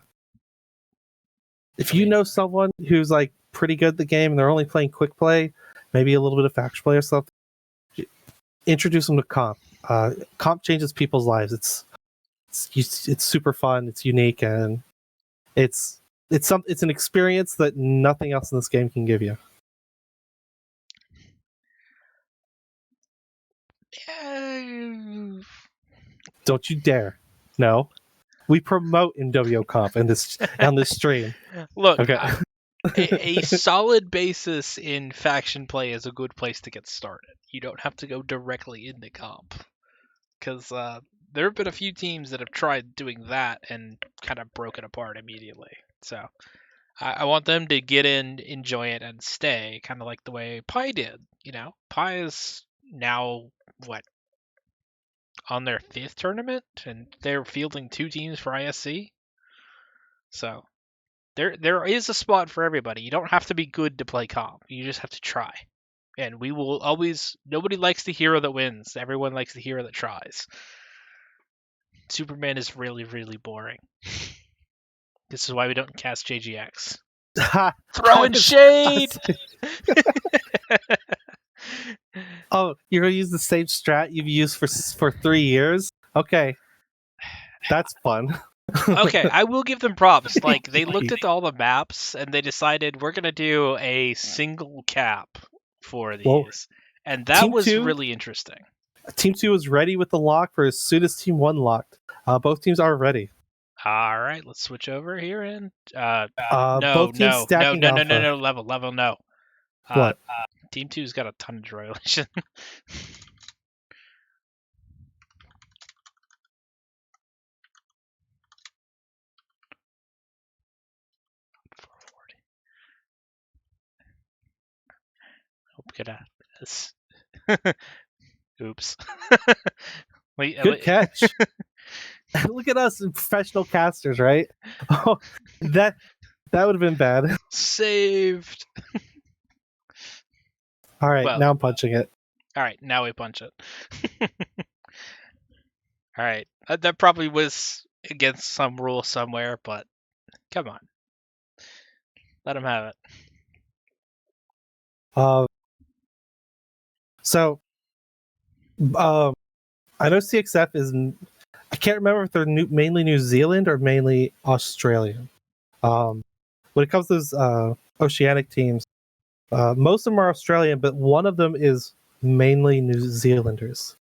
If you know someone who's like pretty good at the game and they're only playing quick play, maybe a little bit of faction play or something, introduce them to comp. Comp changes people's lives. It's super fun. It's unique, and it's an experience that nothing else in this game can give you. Don't you dare! No, we promote NWO Comp on this stream. Look, okay. a solid basis in faction play is a good place to get started. You don't have to go directly into comp, because there have been a few teams that have tried doing that and kind of broken apart immediately. So I want them to get in, enjoy it, and stay, kind of like the way Pi did. Pi is now on their 5th tournament, and they're fielding 2 teams for ISC. So there is a spot for everybody. You don't have to be good to play comp. You just have to try. And we will always... Nobody likes the hero that wins. Everyone likes the hero that tries. Superman is really, really boring. This is why we don't cast JGX. Throwing shade! Oh, you're going to use the same strat you've used for 3 years? Okay. That's fun. Okay, I will give them props. Like, they looked at all the maps, and they decided, we're going to do a single cap for these. Whoa. And that was really interesting. Team 2 was ready with the lock for as soon as Team 1 locked. Both teams are ready. All right, let's switch over here and... both teams stacking no, level, no. What? Team 2's got a ton of drillation. Hope good at this. Oops. Good catch. Look at us, professional casters, right? Oh, that would have been bad. Saved. All right, now I'm punching it. All right, now we punch it. All right, that probably was against some rule somewhere, but come on, let him have it. So, I know CXF is... I can't remember if they're mainly New Zealand or mainly Australian. When it comes to those oceanic teams, most of them are Australian, but one of them is mainly New Zealanders.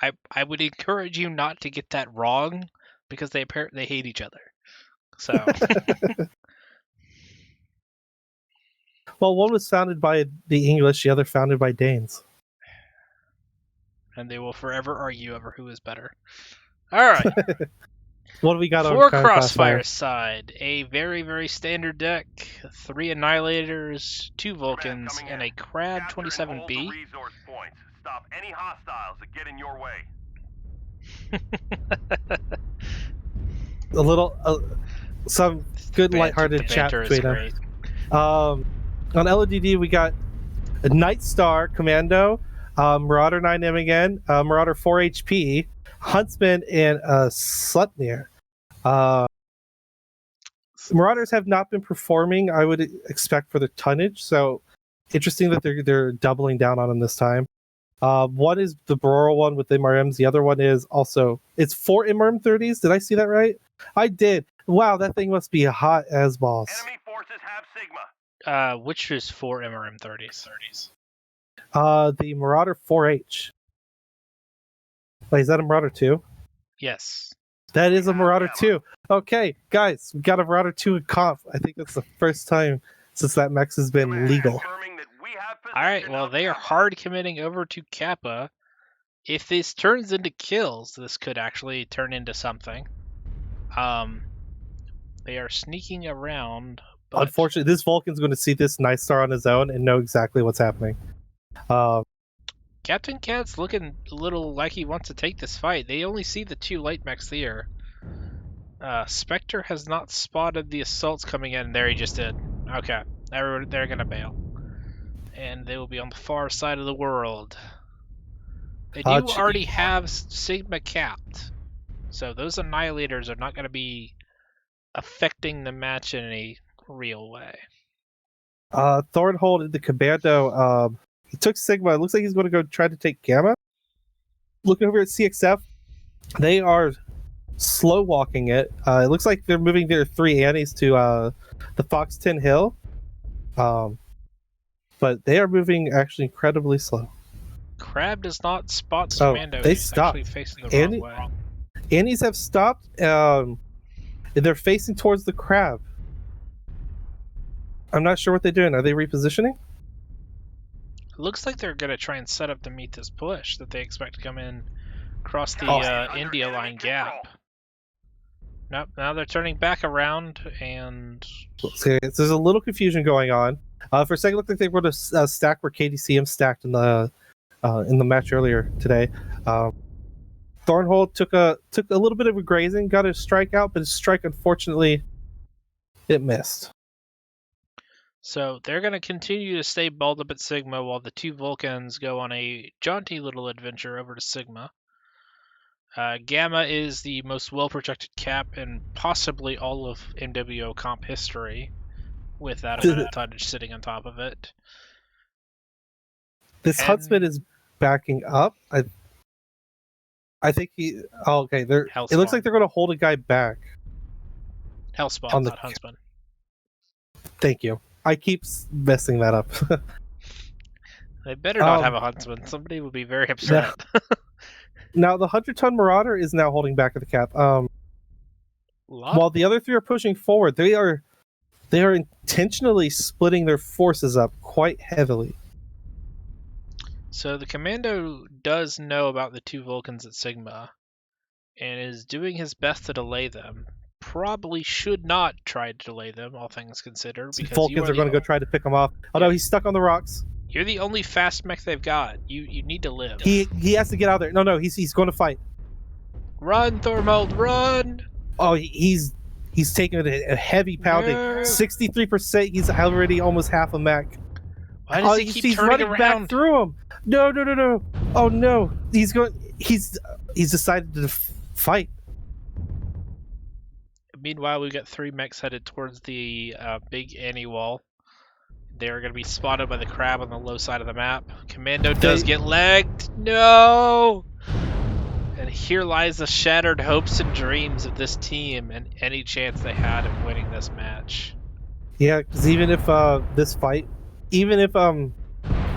I would encourage you not to get that wrong, because they hate each other. So. Well, one was founded by the English, the other founded by Danes. And they will forever argue over who is better. All right. What do we got for on Crossfire side? A very, very standard deck. 3 Annihilators, 2 Vulcans, and a Crab 27B. Stop any hostiles that get in your way. A little... some good lighthearted chat between them. On LODD, we got a Night Star Commando, Marauder 9M again, Marauder 4 HP, Huntsman, and Slutnir. Marauders have not been performing, I would expect, for the tonnage, so interesting that they're doubling down on them this time. One is the Bororo one with MRMs, the other one is also... It's 4 MRM 30s, did I see that right? I did. Wow, that thing must be hot as balls. Enemy forces have Sigma. Which is 4 MRM 30s? The Marauder 4H. Wait, is that a Marauder 2? Yes. That is a Marauder 2. Okay, guys, we got a Marauder 2 in comp. I think that's the first time since that mech has been legal. Alright, well, they are hard committing over to Kappa. If this turns into kills, this could actually turn into something. They are sneaking around. But... Unfortunately, this Vulcan's going to see this Night Star on his own and know exactly what's happening. Captain Cat's looking a little like he wants to take this fight. They only see the 2 light mechs here. Spectre has not spotted the assaults coming in. There he just did. Okay, they're going to bail. And they will be on the far side of the world. They do already have Sigma capped, so those Annihilators are not going to be affecting the match in a real way. Thornhold, the Commando, he took Sigma. It looks like he's going to go try to take Gamma. Looking over at CXF, they are slow walking it. It looks like they're moving their 3 Annies to the Fox 10 Hill, but they are moving actually incredibly slow. Crab does not spot Commando. They He's stopped. actually facing the wrong way. Annies have stopped. And they're facing towards the Crab. I'm not sure what they're doing. Are they repositioning? It looks like they're going to try and set up to meet this push that they expect to come in across the India line gap. Nope, now they're turning back around and... Okay, so there's a little confusion going on. For a second, it looked like they were to stack where KDCM stacked in the match earlier today. Thornhold took a little bit of a grazing, got a strike out, but his strike, unfortunately, it missed. So they're going to continue to stay balled up at Sigma while the 2 Vulcans go on a jaunty little adventure over to Sigma. Gamma is the most well-protected cap in possibly all of MWO comp history, with that amount of tonnage sitting on top of it. This Huntsman is backing up. I think he... Oh, okay. It looks like they're going to hold a guy back. Hellspawn, not Huntsman. Thank you. I keep messing that up. They better not have a Huntsman. Somebody would be very upset. Now, the 100-ton Marauder is now holding back at the cap. While the other 3 are pushing forward, they are intentionally splitting their forces up quite heavily. So the Commando does know about the 2 Vulcans at Sigma and is doing his best to delay them. Probably should not try to delay them, all things considered. Because Vulcans are going to go try to pick him off. Oh no, he's stuck on the rocks. You're the only fast mech they've got. You need to live. He has to get out there. No, he's going to fight. Run, Thornhold, run! Oh, he's taking a heavy pounding. 63%. He's already almost half a mech. Why does he keep turning running around? Back through him. No. Oh no. He's decided to fight. Meanwhile, we've got 3 mechs headed towards the big Annie wall. They're going to be spotted by the Crab on the low side of the map. Commando does get legged. No! And here lies the shattered hopes and dreams of this team and any chance they had of winning this match. Yeah, because even if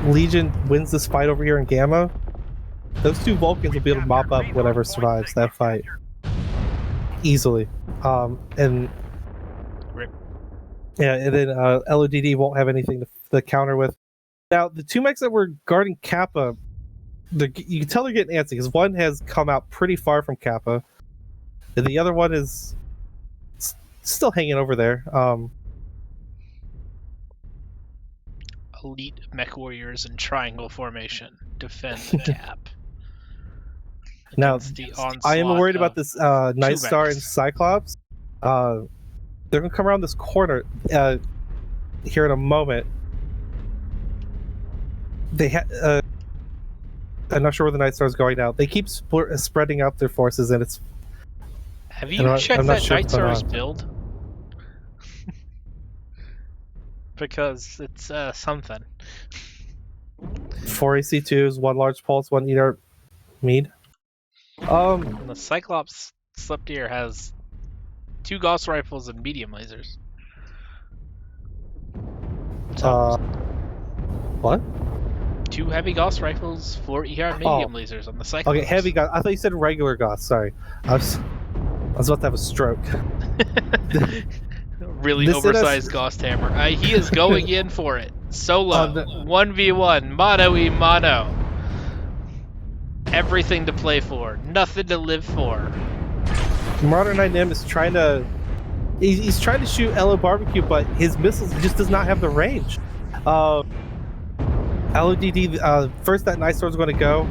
Legion wins this fight over here in Gamma, those 2 Vulcans will be able to mop up whatever survives that fight easily. And Rip. Yeah, and then LODD won't have anything to counter with. Now, the 2 mechs that were guarding Kappa, you can tell they're getting antsy because one has come out pretty far from Kappa, and the other one is still hanging over there. Elite mech warriors in triangle formation defend the cap. Now, I am worried about this Night Star and Cyclops. They're going to come around this corner here in a moment. I'm not sure where the Night Star is going now. They keep spreading out their forces, and it's... Have you checked that Night Star's build? Because it's something. 4 AC2s, 1 large pulse, 1 ER mead. And the Cyclops Sleptier has 2 Gauss rifles and medium lasers. So, what? 2 heavy Gauss rifles, 4 ER medium lasers on the Cyclops. Okay, heavy Gauss. I thought you said regular Gauss. Sorry. I was about to have a stroke. Really oversized Ghost Hammer. He is going in for it. Solo. 1v1. Mono e mono. Everything to play for. Nothing to live for. Marauder 9M is trying to... He's trying to shoot Elo Barbecue, but his missiles just does not have the range. LODD, first that Night Sword's going to go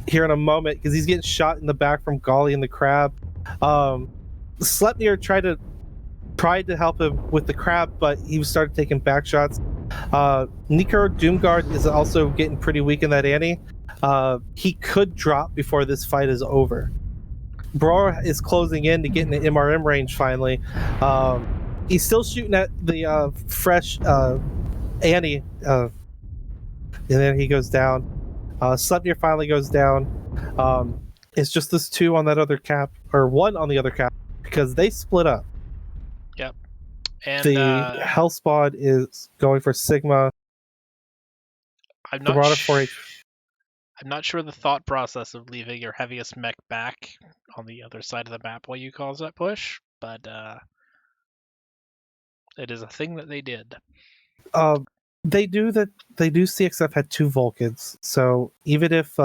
here in a moment because he's getting shot in the back from Golly and the Crab. Sleipnir tried to help him with the Crab, but he started taking back shots. Nico Doomguard is also getting pretty weak in that Annie. He could drop before this fight is over. Brawler is closing in to get in the MRM range finally. He's still shooting at the fresh Annie, and then he goes down. Sleipnir finally goes down. It's just this two on that other cap, or one on the other cap, because they split up. Yep. And the Hellspawn is going for Sigma. I'm not sure the thought process of leaving your heaviest mech back on the other side of the map while you cause that push, but it is a thing that they did. They do that. They do. CXF had 2 Vulcans, so even if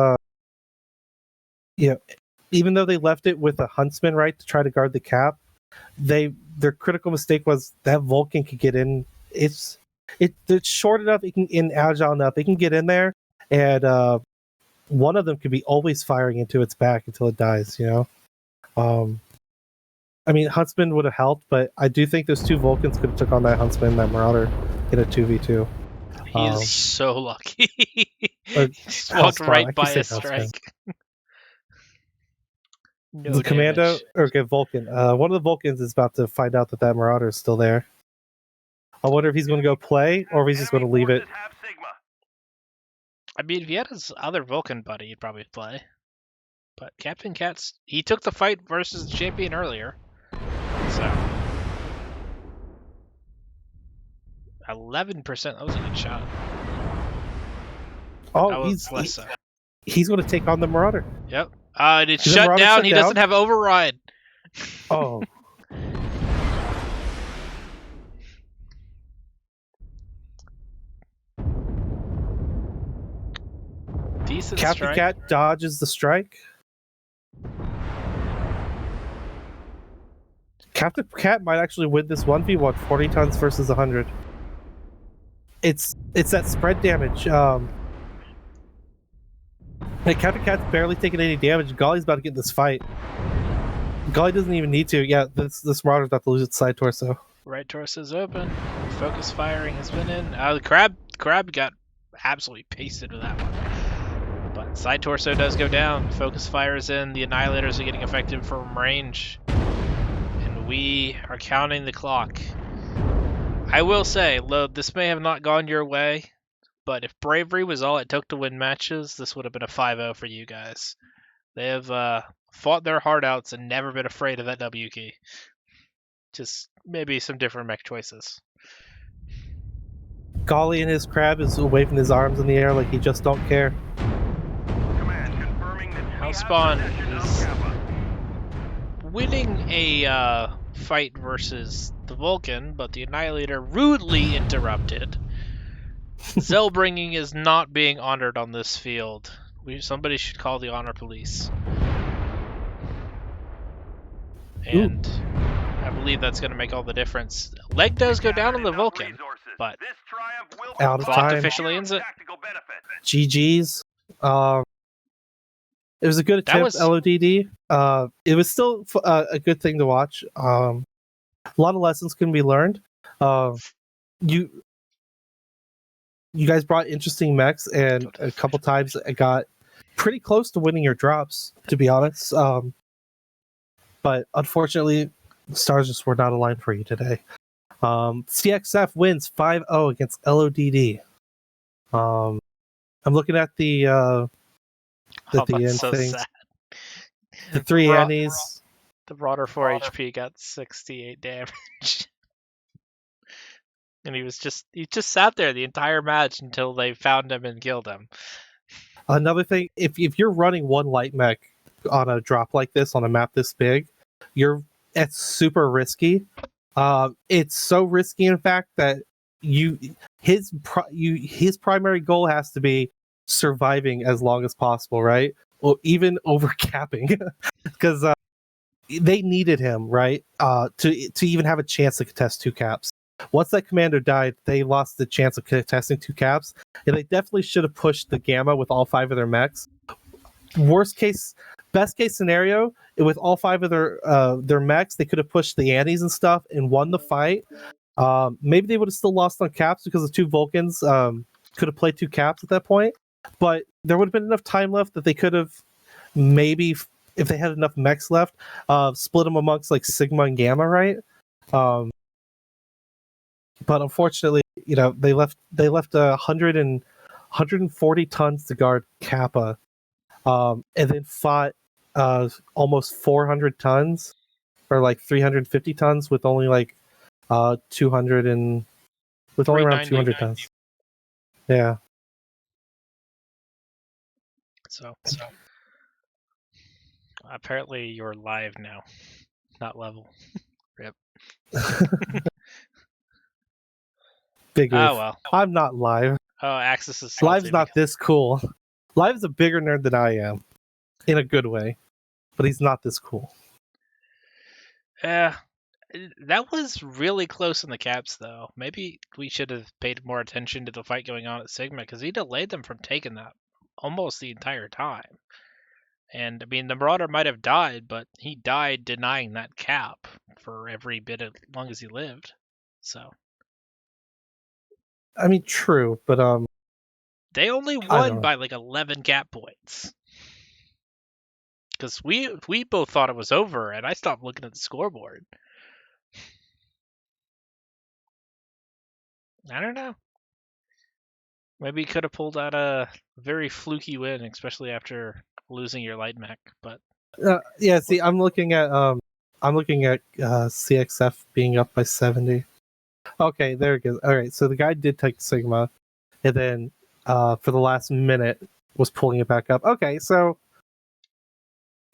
even though they left it with a Huntsman, right, to try to guard the cap, their critical mistake was that Vulcan could get in. It's short enough, it can in agile enough, it can get in there, and one of them could be always firing into its back until it dies. I mean, Huntsman would have helped, but I do think those 2 Vulcans could have took on that Huntsman, that Marauder, in a 2v2. He is so lucky. He just walked right by a strike. No the Commando, damage. or Vulcan. One of the Vulcans is about to find out that Marauder is still there. I wonder if he's going to go play, or if he's just going to leave it. I mean, if he had his other Vulcan buddy, he'd probably play. But Captain Cat's, he took the fight versus the champion earlier. So 11%, that was a good shot. Oh, he's going to take on the Marauder. Yep. It's shut down. He doesn't have override. Oh. Decent Captain strike. Cat dodges the strike. Captain Cat might actually win this 1v1, 40 tons versus 100. It's that spread damage. Captain Cat's barely taking any damage. Golly's about to get in this fight. Golly doesn't even need to. Yeah, this Marauder's about to lose its side torso. Right torso's open. Focus firing has been in. The crab got absolutely pasted with that one. But side torso does go down. Focus fires in. The Annihilators are getting effective from range. And we are counting the clock. I will say, Lodd, this may have not gone your way, but if bravery was all it took to win matches, this would have been a 5-0 for you guys. They have fought their heart outs and never been afraid of that W key. Just maybe some different mech choices. Golly and his crab is waving his arms in the air like he just don't care. Hellspawn is winning a fight versus the Vulcan, but the Annihilator rudely interrupted. Zellbringing is not being honored on this field. Somebody should call the honor police. And I believe that's going to make all the difference. Leg does go down on the Vulcan, but out of time. Officially ends it. GG's. It was a good attempt, LODD. It was still a good thing to watch. A lot of lessons can be learned. You guys brought interesting mechs, and a couple times I got pretty close to winning your drops, to be honest. But unfortunately, the stars just were not aligned for you today. CXF wins 5-0 against LODD. I'm looking at the end so things. Sad. The 3 Annies. The Marauder 4 HP got 68 damage. And he just sat there the entire match until they found him and killed him. Another thing, if you're running one light mech, on a drop like this on a map this big, it's super risky. It's so risky, in fact, that his primary goal has to be surviving as long as possible, right? Or even over capping, because they needed him, right? To even have a chance to contest 2 caps. Once that commander died, they lost the chance of contesting 2 caps, and they definitely should have pushed the Gamma with all 5 of their mechs. Best case scenario, with all 5 of their mechs, they could have pushed the Annies and stuff and won the fight. Maybe they would have still lost on caps because the 2 Vulcans could have played 2 caps at that point, but there would have been enough time left that they could have maybe, if they had enough mechs left, split them amongst like Sigma and Gamma, right? But unfortunately, they left 140 tons to guard Kappa, and then fought almost 400 tons, or like 350 tons with only like 200 and with only around 200 tons. Yeah. So apparently you're live now, not level. Rip. Big oof. Oh well. I'm not live. Oh, Axis is Live's not this cool. Live's a bigger nerd than I am, in a good way, but he's not this cool. Yeah, that was really close in the caps, though. Maybe we should have paid more attention to the fight going on at Sigma, because he delayed them from taking that almost the entire time. And I mean, the Marauder might have died, but he died denying that cap for every bit as long as he lived. So, I mean, true, but they only won by like 11 cap points. Because we both thought it was over, and I stopped looking at the scoreboard. I don't know. Maybe you could have pulled out a very fluky win, especially after losing your light mech. But yeah, see, I'm looking at CXF being up by 70. Okay, there it goes. All right, so the guy did take Sigma, and then for the last minute was pulling it back up. Okay, so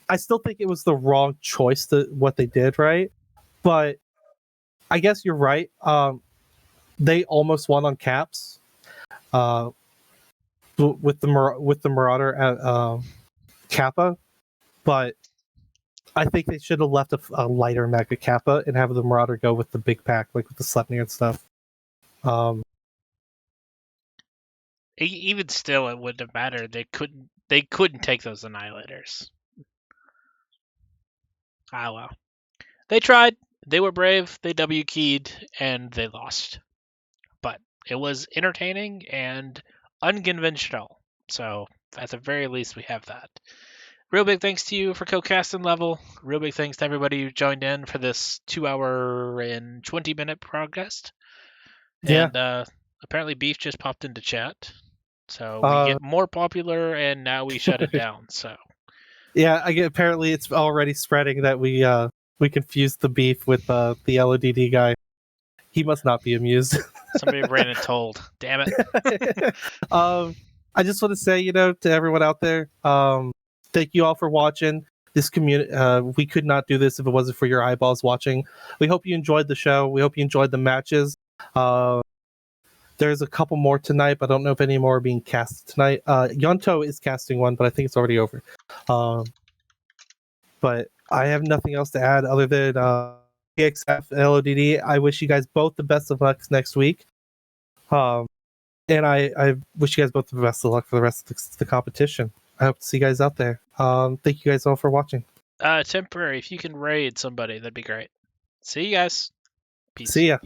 I still think it was the wrong choice to what they did, right? But I guess you're right. They almost won on caps. With the Marauder at Kappa, but I think they should have left a lighter mech at Kappa and have the Marauder go with the big pack, like with the Sleipnir and stuff. Even still, it wouldn't have mattered. They couldn't take those Annihilators. Ah well. They tried. They were brave. They W keyed and they lost. But it was entertaining and unconventional. So at the very least, we have that. Real big thanks to you for co-casting level. Real big thanks to everybody who joined in for this 2-hour and 20-minute podcast. Yeah. And apparently Beef just popped into chat. So we get more popular and now we shut it down. So yeah, apparently it's already spreading that we confused the Beef with the LODD guy. He must not be amused. Somebody ran and told. Damn it. I just want to say, to everyone out there, thank you all for watching. This community, we could not do this if it wasn't for your eyeballs watching. We hope you enjoyed the show. We hope you enjoyed the matches. There's a couple more tonight, but I don't know if any more are being cast tonight. Yonto is casting one, but I think it's already over. But I have nothing else to add other than PXF and LODD. I wish you guys both the best of luck next week. And I wish you guys both the best of luck for the rest of the competition. I hope to see you guys out there. Thank you guys all for watching. Temporary, if you can raid somebody, that'd be great. See you guys. Peace. See ya.